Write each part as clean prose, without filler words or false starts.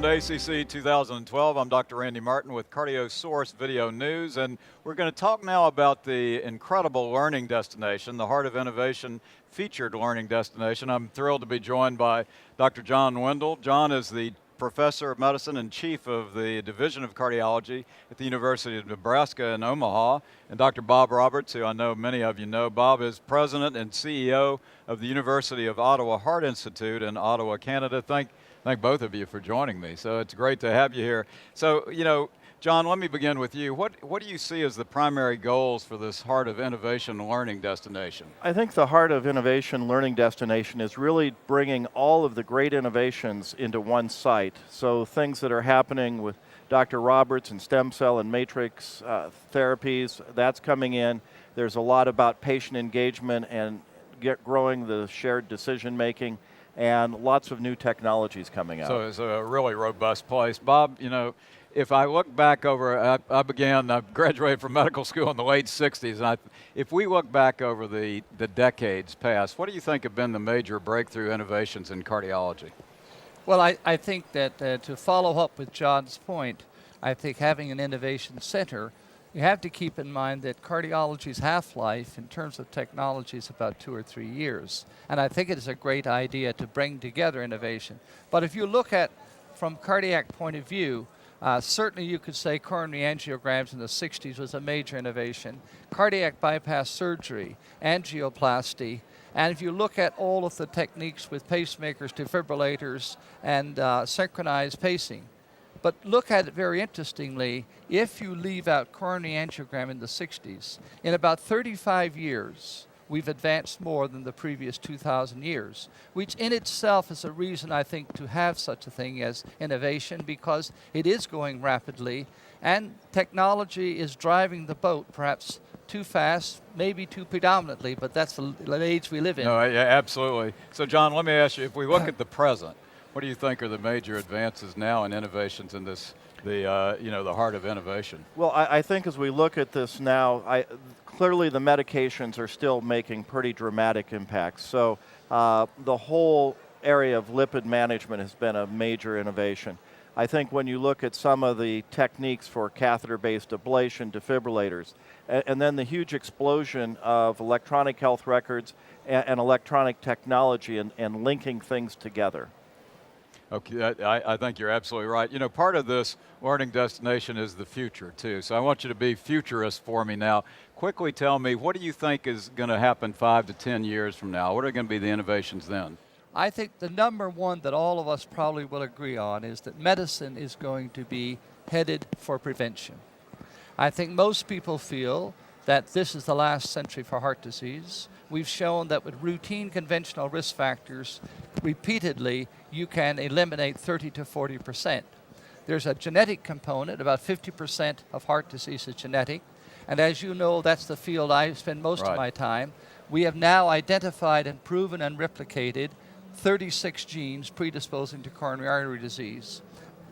Welcome to ACC 2012. I'm Dr. Randy Martin with CardioSource Video News, and we're going to talk now about the incredible learning destination, the Heart of Innovation featured learning destination. I'm thrilled to be joined by Dr. John Wendell. John is the Professor of Medicine and Chief of the Division of Cardiology at the University of Nebraska in Omaha, and Dr. Bob Roberts, who I know many of you know. Bob is President and CEO of the University of Ottawa Heart Institute in Ottawa, Canada. Thank both of you for joining me. So it's great to have you here. So, John, let me begin with you. What do you see as the primary goals for this Heart of Innovation learning destination? I think the Heart of Innovation learning destination is really bringing all of the great innovations into one site. So things that are happening with Dr. Roberts and stem cell and matrix therapies, that's coming in. There's a lot about patient engagement and growing the shared decision making, and lots of new technologies coming out. So it's a really robust place. Bob, if I look back over, I graduated from medical school in the late 60s, and if we look back over the decades past, what do you think have been the major breakthrough innovations in cardiology? Well, I think that to follow up with John's point, I think having an innovation center, you have to keep in mind that cardiology's half-life in terms of technology is about 2 or 3 years. And I think it is a great idea to bring together innovation. But if you look at, from cardiac point of view, certainly you could say coronary angiograms in the 60s was a major innovation. Cardiac bypass surgery, angioplasty, and if you look at all of the techniques with pacemakers, defibrillators, and synchronized pacing. But look at it very interestingly, if you leave out coronary angiogram in the 60s, in about 35 years, we've advanced more than the previous 2,000 years, which in itself is a reason, I think, to have such a thing as innovation, because it is going rapidly, and technology is driving the boat, perhaps too fast, maybe too predominantly, but that's the age we live in. No, yeah, absolutely. So, John, let me ask you, if we look at the present, what do you think are the major advances now in innovations in this, the Heart of Innovation? Well, I think as we look at this now, clearly the medications are still making pretty dramatic impacts. So the whole area of lipid management has been a major innovation. I think when you look at some of the techniques for catheter-based ablation, defibrillators, and then the huge explosion of electronic health records and electronic technology and linking things together. Okay, I think you're absolutely right. Part of this learning destination is the future, too. So I want you to be futurist for me now. Quickly tell me, what do you think is going to happen 5 to 10 years from now? What are going to be the innovations then? I think the number one that all of us probably will agree on is that medicine is going to be headed for prevention. I think most people feel that this is the last century for heart disease. We've shown that with routine conventional risk factors, repeatedly, you can eliminate 30 to 40%. There's a genetic component, about 50% of heart disease is genetic. And as you know, that's the field I spend most of my time. We have now identified and proven and replicated 36 genes predisposing to coronary artery disease.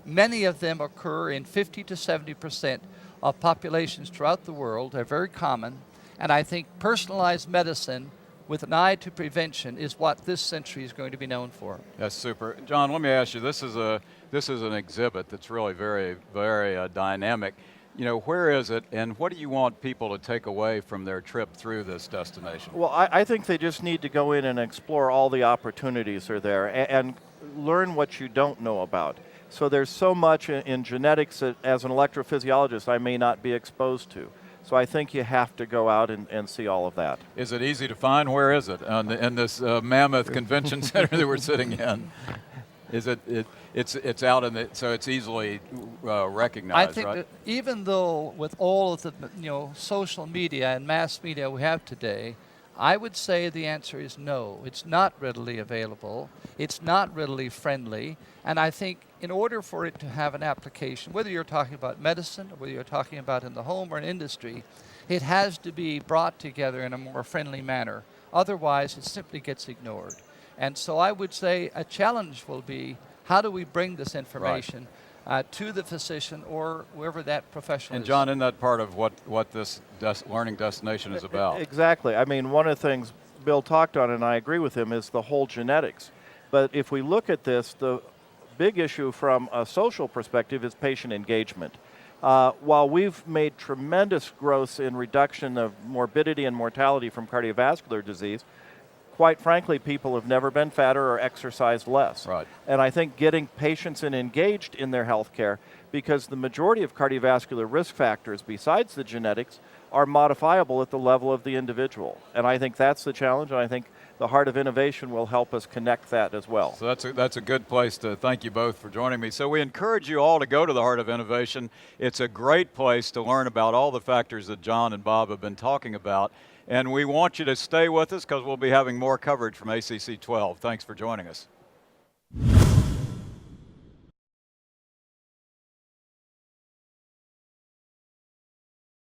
Many of them occur in 50 to 70% of populations throughout the world. They're very common. And I think personalized medicine with an eye to prevention is what this century is going to be known for. That's super. John, let me ask you, this is an exhibit that's really very, very dynamic. Where is it, and what do you want people to take away from their trip through this destination? Well, I think they just need to go in and explore all the opportunities are there and learn what you don't know about. So there's so much in genetics that, as an electrophysiologist, I may not be exposed to. So I think you have to go out and see all of that. Is it easy to find? Where is it? In this mammoth convention center that we're sitting in? Is it's out in the, so it's easily recognized, I think right? that even though with all of the social media and mass media we have today, I would say the answer is no. It's not readily available. It's not readily friendly. And I think in order for it to have an application, whether you're talking about medicine or whether you're talking about in the home or in industry, it has to be brought together in a more friendly manner. Otherwise, it simply gets ignored. And so I would say a challenge will be, how do we bring this information to the physician or wherever that professional is? And John, isn't that part of what this learning destination is about? Exactly. I mean, one of the things Bill talked on, and I agree with him, is the whole genetics. But if we look at this, the big issue from a social perspective is patient engagement. While we've made tremendous growth in reduction of morbidity and mortality from cardiovascular disease, quite frankly, people have never been fatter or exercised less. Right. And I think getting patients engaged in their health care, because the majority of cardiovascular risk factors, besides the genetics, are modifiable at the level of the individual. And I think that's the challenge, and I think the Heart of Innovation will help us connect that as well. So that's a good place to thank you both for joining me. So we encourage you all to go to the Heart of Innovation. It's a great place to learn about all the factors that John and Bob have been talking about. And we want you to stay with us because we'll be having more coverage from ACC 12. Thanks for joining us.